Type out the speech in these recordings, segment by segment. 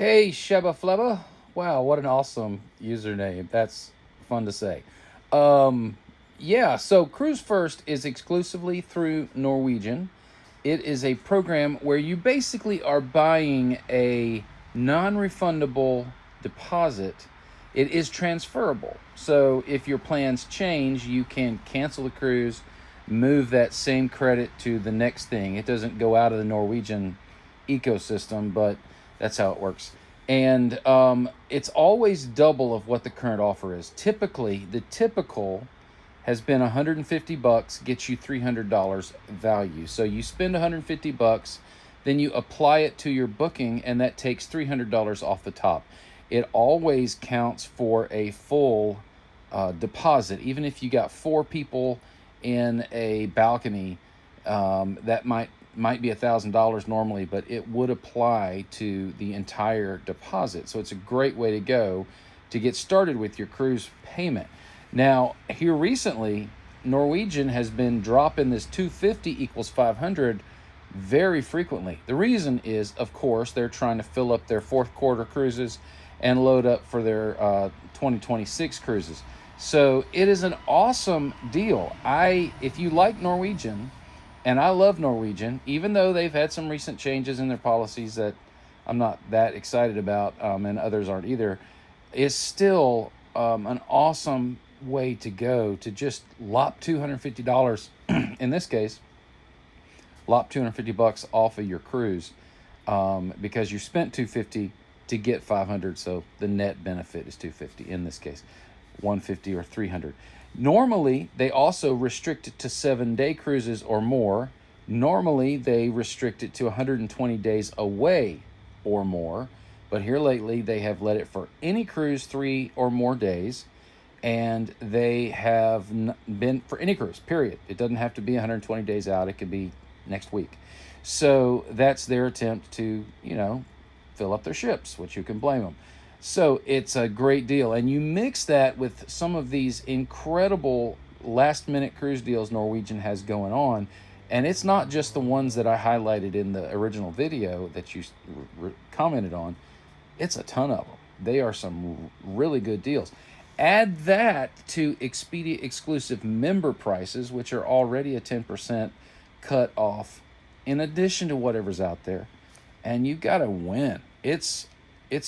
Hey, Sheba Fleba. Wow, what an awesome username. That's fun to say. Yeah, so Cruise First is exclusively through Norwegian. It is a program where you basically are buying a non refundable deposit. It is transferable. So if your plans change, you can cancel the cruise, move that same credit to the next thing. It doesn't go out of the Norwegian ecosystem, but that's how it works. And it's always double of what the current offer is. Typically, the typical has been 150 bucks, gets you $300 value. So you spend 150 bucks, then you apply it to your booking, and that takes $300 off the top. It always counts for a full deposit. Even if you got 4 people in a balcony, that might be $1,000 normally, but it would apply to the entire deposit. So it's a great way to go to get started with your cruise payment. Now, here recently, Norwegian has been dropping this 250 equals 500 very frequently. The reason is, of course, they're trying to fill up their fourth quarter cruises and load up for their 2026 cruises. So it is an awesome deal. If you like Norwegian, and I love Norwegian, even though they've had some recent changes in their policies that I'm not that excited about, and others aren't either, is still an awesome way to go to just lop $250 in this case, lop 250 bucks off of your cruise, because you spent 250 to get 500, so the net benefit is 250 in this case, 150 or 300. Normally, they also restrict it to 7-day cruises or more. Normally, they restrict it to 120 days away or more. But here lately, they have let it for any cruise 3 or more days. And they have been for any cruise, period. It doesn't have to be 120 days out. It could be next week. So that's their attempt to, fill up their ships, which you can blame them. So it's a great deal. And you mix that with some of these incredible last-minute cruise deals Norwegian has going on. And it's not just the ones that I highlighted in the original video that you commented on. It's a ton of them. They are some really good deals. Add that to Expedia exclusive member prices, which are already a 10% cut off in addition to whatever's out there. And you got to win. It's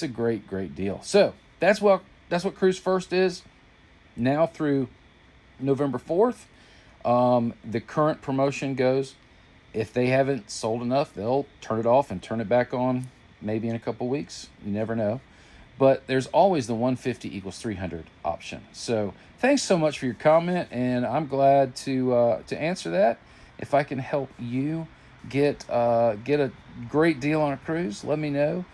a great deal. So that's what Cruise First is now through November 4th. The current promotion goes, if they haven't sold enough, they'll turn it off and turn it back on maybe in a couple weeks. You never know. But there's always the 150 equals 300 option. So thanks so much for your comment, and I'm glad to answer that. If I can help you get a great deal on a cruise, let me know.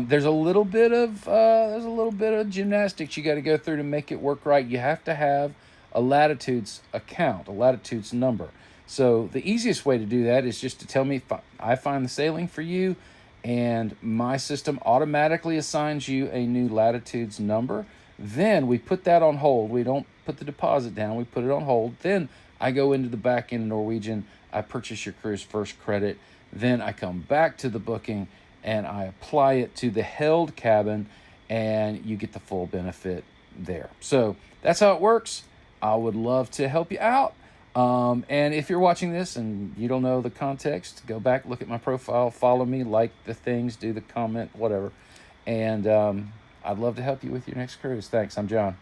There's a little bit of gymnastics you got to go through to make it work right. You have to have a Latitudes account, a Latitudes number. So the easiest way to do that is just to tell me if I find the sailing for you, and my system automatically assigns you a new Latitudes number. Then we put that on hold. We don't put the deposit down. We put it on hold. Then I go into the back end of Norwegian. I purchase your Cruise First credit. Then I come back to the booking and I apply it to the held cabin, and you get the full benefit there. So that's how it works. I would love to help you out. And if you're watching this and you don't know the context, go back, look at my profile, follow me, like the things, do the comment, whatever. And I'd love to help you with your next cruise. Thanks. I'm John.